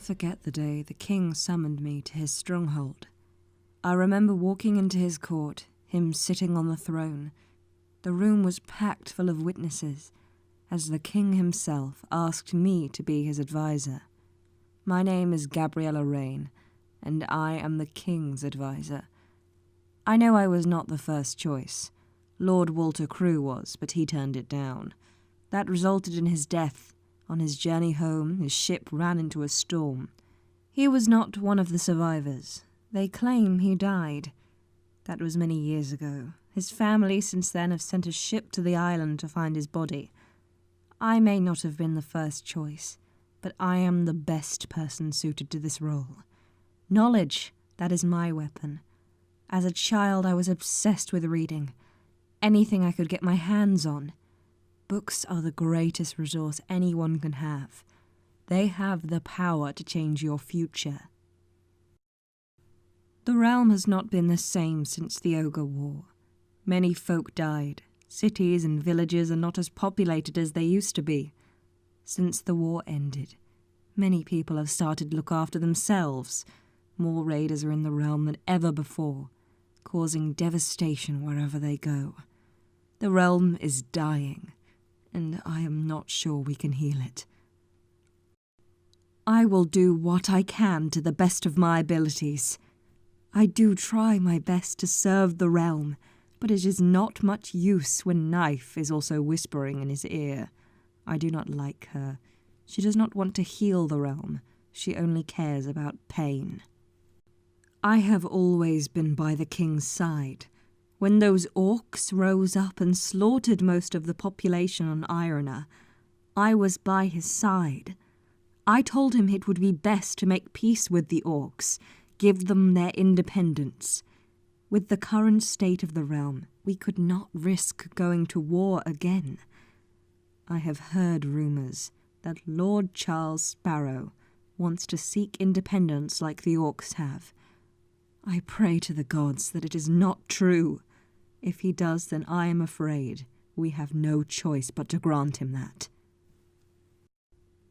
forget the day the king summoned me to his stronghold. I remember walking into his court, him sitting on the throne. The room was packed full of witnesses, as the king himself asked me to be his advisor. My name is Gabriella Rain, and I am the king's advisor. I know I was not the first choice. Lord Walter Crewe was, but he turned it down. That resulted in his death. On his journey home, his ship ran into a storm. He was not one of the survivors. They claim he died. That was many years ago. His family since then have sent a ship to the island to find his body. I may not have been the first choice, but I am the best person suited to this role. Knowledge, that is my weapon. As a child, I was obsessed with reading. Anything I could get my hands on. Books are the greatest resource anyone can have. They have the power to change your future. The realm has not been the same since the Ogre War. Many folk died. Cities and villages are not as populated as they used to be. Since the war ended, many people have started to look after themselves. More raiders are in the realm than ever before, causing devastation wherever they go. The realm is dying, and I am not sure we can heal it. I will do what I can to the best of my abilities. I do try my best to serve the realm, but it is not much use when Knife is also whispering in his ear. I do not like her. She does not want to heal the realm. She only cares about pain. I have always been by the king's side. When those orcs rose up and slaughtered most of the population on Irona, I was by his side. I told him it would be best to make peace with the orcs, give them their independence. With the current state of the realm, we could not risk going to war again. I have heard rumours that Lord Charles Sparrow wants to seek independence like the orcs have. I pray to the gods that it is not true. If he does, then I am afraid we have no choice but to grant him that.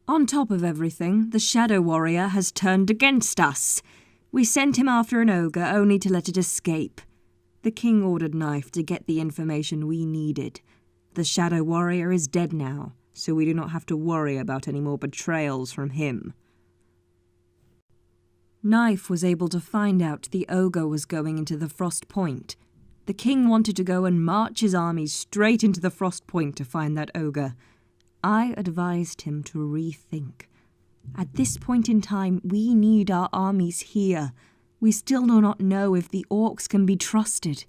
On top of everything, the Shadow Warrior has turned against us. We sent him after an ogre only to let it escape. The king ordered Knife to get the information we needed. The Shadow Warrior is dead now, so we do not have to worry about any more betrayals from him. Knife was able to find out the ogre was going into the Frost Point. The king wanted to go and march his army straight into the Frost Point to find that ogre. I advised him to rethink. At this point in time, we need our armies here. We still do not know if the orcs can be trusted.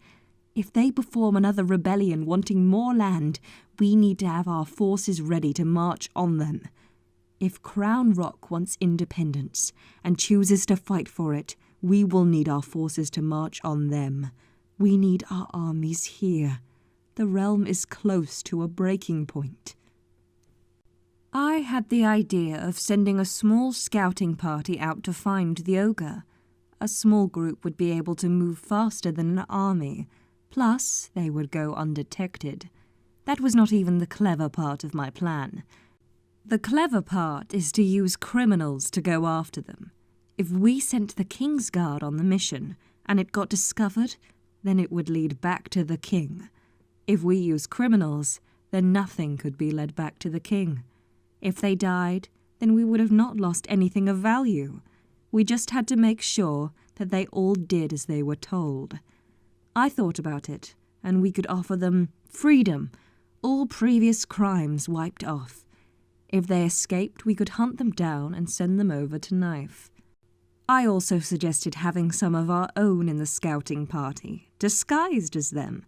If they perform another rebellion wanting more land, we need to have our forces ready to march on them. If Crown Rock wants independence and chooses to fight for it, we will need our forces to march on them. We need our armies here. The realm is close to a breaking point. I had the idea of sending a small scouting party out to find the ogre. A small group would be able to move faster than an army. Plus, they would go undetected. That was not even the clever part of my plan. The clever part is to use criminals to go after them. If we sent the King's Guard on the mission, and it got discovered, then it would lead back to the king. If we use criminals, then nothing could be led back to the king. If they died, then we would have not lost anything of value. We just had to make sure that they all did as they were told. I thought about it, and we could offer them freedom, all previous crimes wiped off. If they escaped, we could hunt them down and send them over to Knife. I also suggested having some of our own in the scouting party, disguised as them.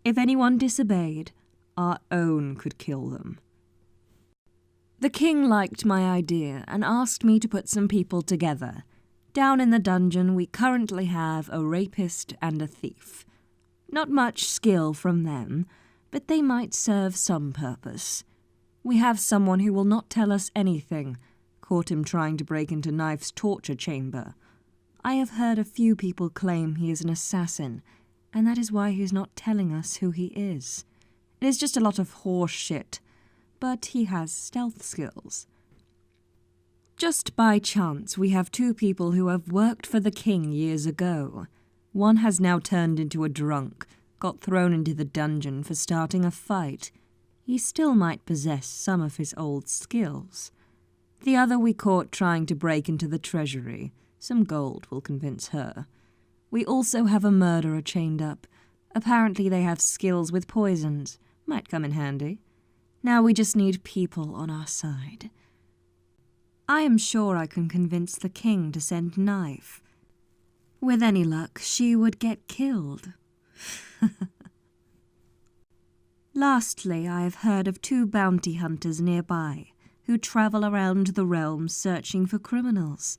If anyone disobeyed, our own could kill them. The king liked my idea and asked me to put some people together. Down in the dungeon, we currently have a rapist and a thief. Not much skill from them, but they might serve some purpose. We have someone who will not tell us anything. Caught him trying to break into Knife's torture chamber. I have heard a few people claim he is an assassin, and that is why he is not telling us who he is. It is just a lot of horse shit, but he has stealth skills. Just by chance, we have two people who have worked for the king years ago. One has now turned into a drunk, got thrown into the dungeon for starting a fight. He still might possess some of his old skills. The other we caught trying to break into the treasury. Some gold will convince her. We also have a murderer chained up. Apparently they have skills with poisons. Might come in handy. Now we just need people on our side. I am sure I can convince the king to send Knife. With any luck, she would get killed. Lastly, I have heard of 2 bounty hunters nearby who travel around the realm searching for criminals.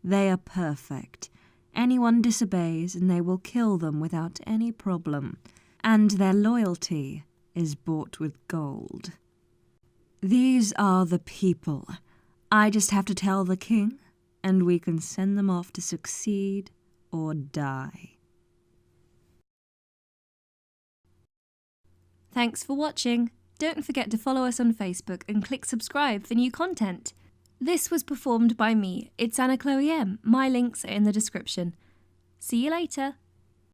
They are perfect. Anyone disobeys and they will kill them without any problem, and their loyalty is bought with gold. These are the people. I just have to tell the king, and we can send them off to succeed or die. Thanks for watching. Don't forget to follow us on Facebook and click subscribe for new content. This was performed by me. It's Anna Chloe M. My links are in the description. See you later.